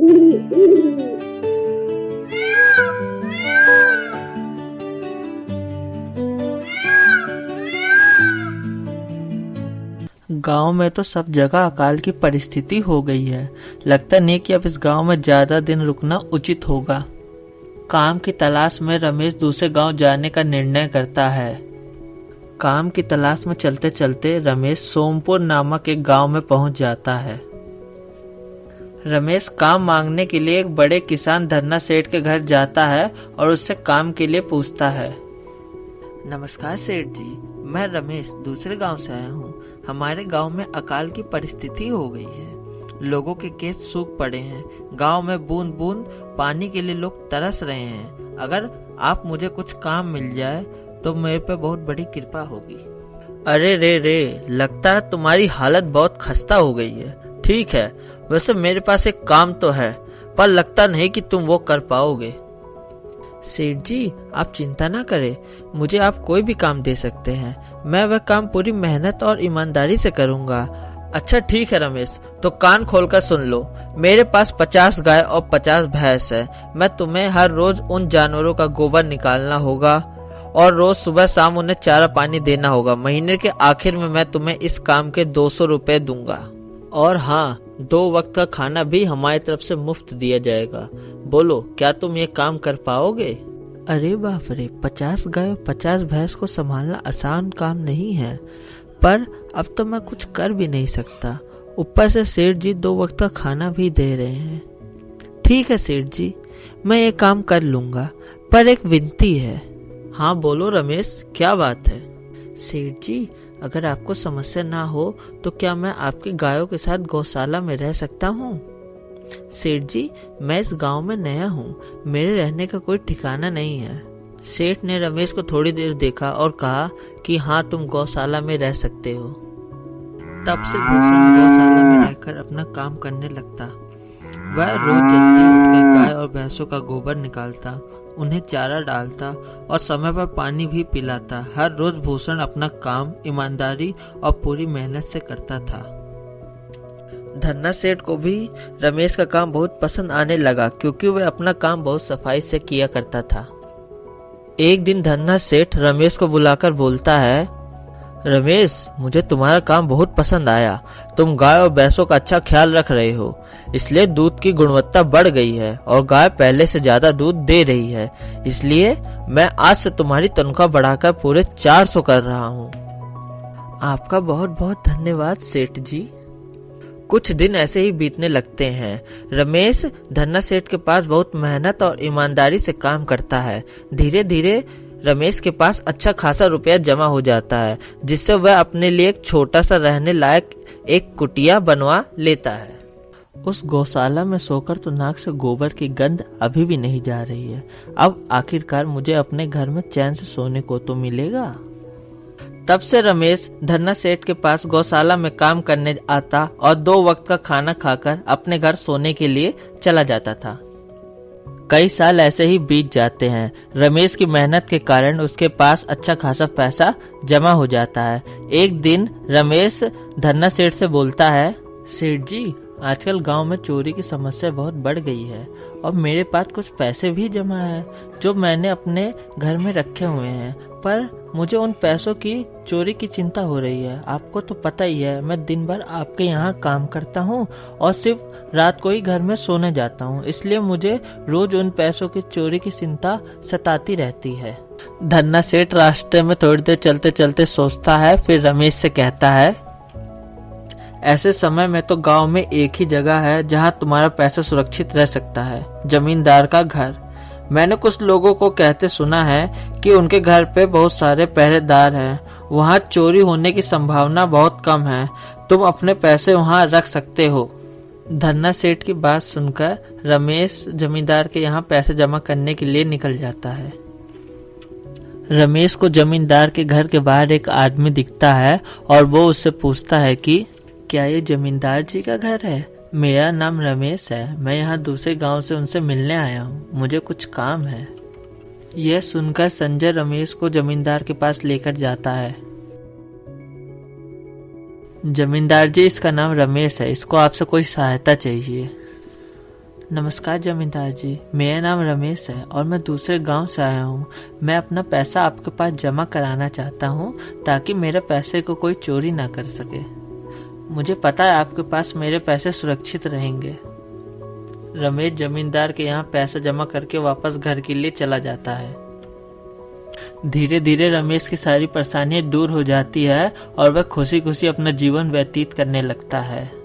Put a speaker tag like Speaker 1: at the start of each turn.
Speaker 1: गांव में तो सब जगह अकाल की परिस्थिति हो गई है। लगता नहीं कि अब इस गांव में ज्यादा दिन रुकना उचित होगा। काम की तलाश में रमेश दूसरे गांव जाने का निर्णय करता है। काम की तलाश में चलते चलते रमेश सोमपुर नामक एक गांव में पहुंच जाता है। रमेश काम मांगने के लिए एक बड़े किसान धन्ना सेठ के घर जाता है और उससे काम के लिए पूछता है।
Speaker 2: नमस्कार सेठ जी, मैं रमेश दूसरे गांव से आया हूँ। हमारे गांव में अकाल की परिस्थिति हो गई है। लोगों के खेत सूख पड़े हैं। गांव में बूंद बूंद पानी के लिए लोग तरस रहे हैं। अगर आप मुझे कुछ काम मिल जाए तो मेरे पे बहुत बड़ी कृपा होगी।
Speaker 1: अरे रे, लगता है तुम्हारी हालत बहुत खस्ता हो गई है। ठीक है, वैसे मेरे पास एक काम तो है, पर लगता नहीं कि तुम वो कर पाओगे।
Speaker 2: सेठ जी, आप चिंता ना करें, मुझे आप कोई भी काम दे सकते हैं। मैं वह काम पूरी मेहनत और ईमानदारी से करूंगा।
Speaker 1: अच्छा ठीक है रमेश, तो कान खोलकर सुन लो। मेरे पास 50 गाय और 50 भैंस है। मैं तुम्हें हर रोज उन जानवरों का गोबर निकालना होगा और रोज सुबह शाम उन्हें चारा पानी देना होगा। महीने के आखिर में मैं तुम्हें इस काम के 200 रुपए दूंगा। और हाँ, 2 वक्त का खाना भी हमारी तरफ से मुफ्त दिया जाएगा। बोलो, क्या तुम ये काम कर पाओगे?
Speaker 2: अरे बाप रे, 50 गाय और 50 भैंस को संभालना आसान काम नहीं है, पर अब तो मैं कुछ कर भी नहीं सकता। ऊपर से सेठ जी 2 वक्त का खाना भी दे रहे हैं। ठीक है सेठ जी, मैं ये काम कर लूंगा, पर एक विनती है।
Speaker 1: हाँ बोलो रमेश, क्या बात है?
Speaker 2: सेठ जी, अगर आपको समस्या ना हो तो क्या मैं आपकी गायों के साथ गौशाला में रह सकता हूँ? सेठ जी, मैं इस गांव में नया हूँ, मेरे रहने का कोई ठिकाना नहीं है।
Speaker 1: सेठ ने रमेश को थोड़ी देर देखा और कहा कि हाँ, तुम गौशाला में रह सकते हो।
Speaker 2: तब से भूषण गौशाला में रहकर अपना काम करने लगता। वह रोज जल्दी उठकर गाय और भैंसों का गोबर निकालता, उन्हें चारा डालता और समय पर पानी भी पिलाता। हर रोज भूषण अपना काम ईमानदारी और पूरी मेहनत से करता था।
Speaker 1: धन्ना सेठ को भी रमेश का काम बहुत पसंद आने लगा, क्योंकि वह अपना काम बहुत सफाई से किया करता था। एक दिन धन्ना सेठ रमेश को बुलाकर बोलता है, रमेश, मुझे तुम्हारा काम बहुत पसंद आया। तुम गाय और भैंसों का अच्छा ख्याल रख रहे हो, इसलिए दूध की गुणवत्ता बढ़ गई है और गाय पहले से ज्यादा दूध दे रही है। इसलिए मैं आज से तुम्हारी तनख्वाह बढ़ाकर पूरे 400 कर रहा हूँ।
Speaker 2: आपका बहुत बहुत धन्यवाद सेठ जी।
Speaker 1: कुछ दिन ऐसे ही बीतने लगते हैं। रमेश धन्ना सेठ के पास बहुत मेहनत और ईमानदारी से काम करता है। धीरे धीरे रमेश के पास अच्छा खासा रुपया जमा हो जाता है, जिससे वह अपने लिए एक छोटा सा रहने लायक एक कुटिया बनवा लेता है।
Speaker 2: उस गौशाला में सोकर तो नाक से गोबर की गंध अभी भी नहीं जा रही है। अब आखिरकार मुझे अपने घर में चैन से सोने को तो मिलेगा।
Speaker 1: तब से रमेश धन्ना सेठ के पास गौशाला में काम करने आता और 2 वक्त का खाना खाकर अपने घर सोने के लिए चला जाता था। कई साल ऐसे ही बीत जाते हैं। रमेश की मेहनत के कारण उसके पास अच्छा खासा पैसा जमा हो जाता है। एक दिन रमेश धन्ना सेठ से बोलता है,
Speaker 2: सेठ जी, आजकल गांव में चोरी की समस्या बहुत बढ़ गई है और मेरे पास कुछ पैसे भी जमा है जो मैंने अपने घर में रखे हुए हैं, पर मुझे उन पैसों की चोरी की चिंता हो रही है। आपको तो पता ही है, मैं दिन भर आपके यहाँ काम करता हूँ और सिर्फ रात को ही घर में सोने जाता हूँ, इसलिए मुझे रोज उन पैसों की चोरी की चिंता सताती रहती है।
Speaker 1: धन्ना सेठ रास्ते में थोड़ी देर चलते चलते सोचता है, फिर रमेश से कहता है, ऐसे समय में तो गांव में एक ही जगह है जहां तुम्हारा पैसा सुरक्षित रह सकता है, जमींदार का घर। मैंने कुछ लोगों को कहते सुना है कि उनके घर पे बहुत सारे पहरेदार हैं, वहां चोरी होने की संभावना बहुत कम है। तुम अपने पैसे वहां रख सकते हो।
Speaker 2: धन्ना सेठ की बात सुनकर रमेश जमींदार के यहाँ पैसे जमा करने के लिए निकल जाता है। रमेश को जमींदार के घर के बाहर एक आदमी दिखता है और वो उससे पूछता है कि क्या ये जमींदार जी का घर है? मेरा नाम रमेश है, मैं यहाँ दूसरे गांव से उनसे मिलने आया हूँ, मुझे कुछ काम है। यह सुनकर संजय रमेश को जमींदार के पास लेकर जाता है। जमींदार जी, इसका नाम रमेश है, इसको आपसे कोई सहायता चाहिए। नमस्कार जमींदार जी, मेरा नाम रमेश है और मैं दूसरे गांव से आया हूं। मैं अपना पैसा आपके पास जमा कराना चाहता हूं ताकि मेरे पैसे को कोई चोरी ना कर सके। मुझे पता है आपके पास मेरे पैसे सुरक्षित रहेंगे। रमेश जमींदार के यहाँ पैसा जमा करके वापस घर के लिए चला जाता है। धीरे धीरे रमेश की सारी परेशानियां दूर हो जाती है और वह खुशी खुशी अपना जीवन व्यतीत करने लगता है।